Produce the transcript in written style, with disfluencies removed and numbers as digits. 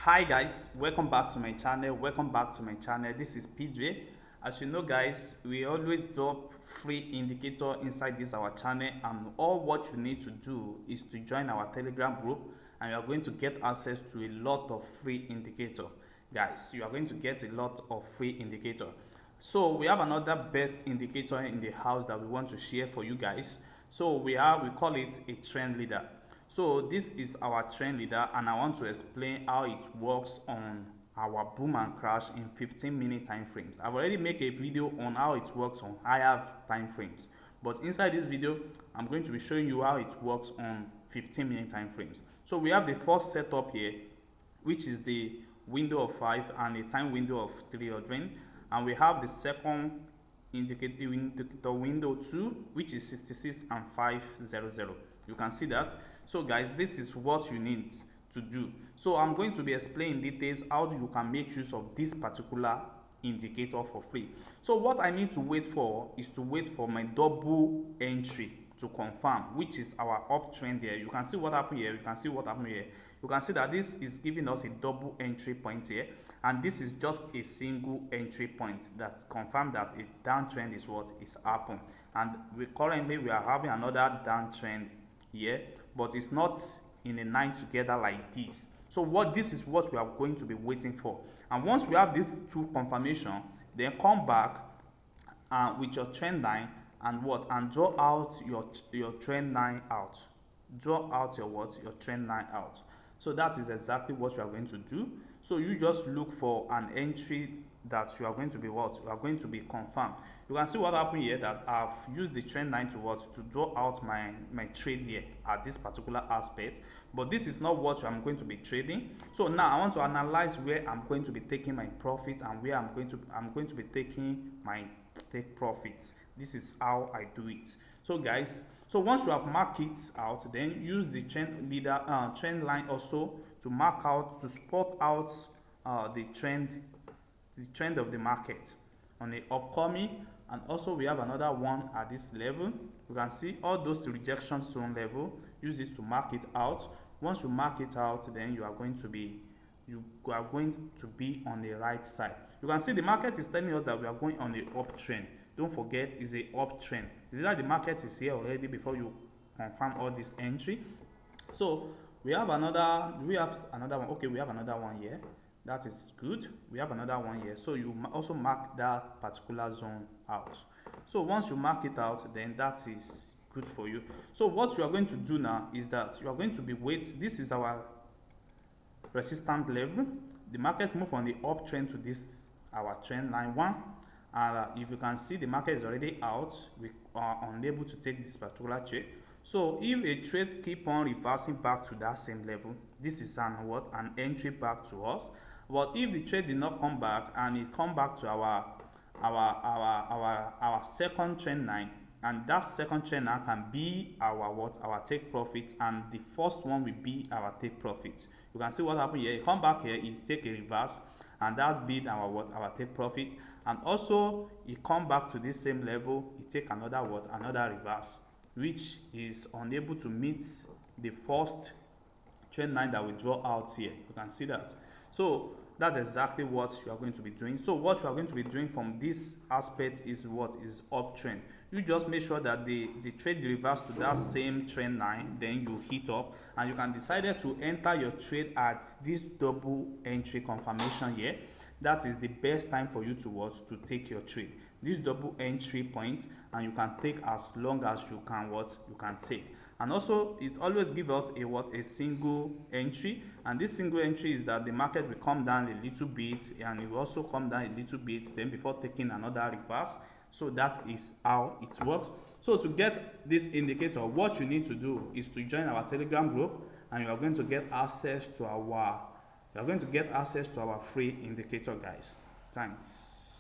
Hi guys, welcome back to my channel. This is PJ. As you know guys, we always drop free indicator inside this our channel, and all what you need to do is to join our Telegram group, and you are going to get access to a lot of free indicator. Guys, you are going to get a lot of free indicator. So we have another best indicator in the house that we want to share for you guys. So we call it a trend leader. So this is our trend leader, and I want to explain how it works on our boom and crash in 15-minute time frames. I've already made a video on how it works on higher time frames, but inside this video I'm going to be showing you how it works on 15-minute time frames. So we have the first setup here, which is the window of 5 and a time window of 300, and we have the second indicator window 2, which is 66 and 500. You can see that. So guys, this is what you need to do. So I'm going to be explaining details how you can make use of this particular indicator for free. So what I need to wait for is to wait for my double entry to confirm, which is our uptrend here. You can see what happened here. You can see what happened here. You can see that this is giving us a double entry point here, and this is just a single entry point that confirms that a downtrend is what is happening. And currently we are having another downtrend here, but it's not in a line together like this. So this is what we are going to be waiting for. And once we have these two confirmation, then come back with your trend line and draw out your trend line out. Draw out your trend line out. So that is exactly what you are going to do. So you just look for an entry that you are going to be you are going to be confirmed. You can see what happened here, that I've used the trend line to draw out my trade here at this particular aspect, but this is not what I'm going to be trading. So now I want to analyze where I'm going to be taking my profit and where I'm going to be taking my take profits. This is how I do it. So guys, so once you have marked it out, then use the trend line also to mark out, to spot out the trend of the market on the upcoming. And also we have another one at this level. You can see all those rejection zone level. Use this to mark it out. Once you mark it out, then you are going to be on the right side. You can see the market is telling us that we are going on the uptrend. Don't forget, it's a uptrend. Is that the market is here already before you confirm all this entry? So we have another one. Okay, we have another one here. That is good. We have another one here. So you also mark that particular zone out. So once you mark it out, then that is good for you. So what you are going to do now is that you are going to be this is our resistance level. The market move on the uptrend to this our trend line 1, and if you can see, the market is already out. We are unable to take this particular trade. So if a trade keep on reversing back to that same level, this is an entry back to us. But if the trade did not come back and it come back to our second trend line, and that second trend line can be our take profit, and the first one will be our take profit. You can see what happened here. It come back here, it take a reverse, and that's been our take profit. And also it come back to this same level, it take another reverse, which is unable to meet the first trend line that we draw out here. You can see that. So that's exactly what you are going to be doing. So what you are going to be doing from this aspect is uptrend. You just make sure that the trade reverse to that same trend line, then you hit up, and you can decide to enter your trade at this double entry confirmation here. That is the best time for you to take your trade. This double entry point, and you can take as long as you can take. And also it always gives us a single entry, and this single entry is that the market will come down a little bit, and it will also come down a little bit, then before taking another reverse. So that is how it works. So to get this indicator, what you need to do is to join our Telegram group, and you are going to get access to our free indicator, guys. Thanks.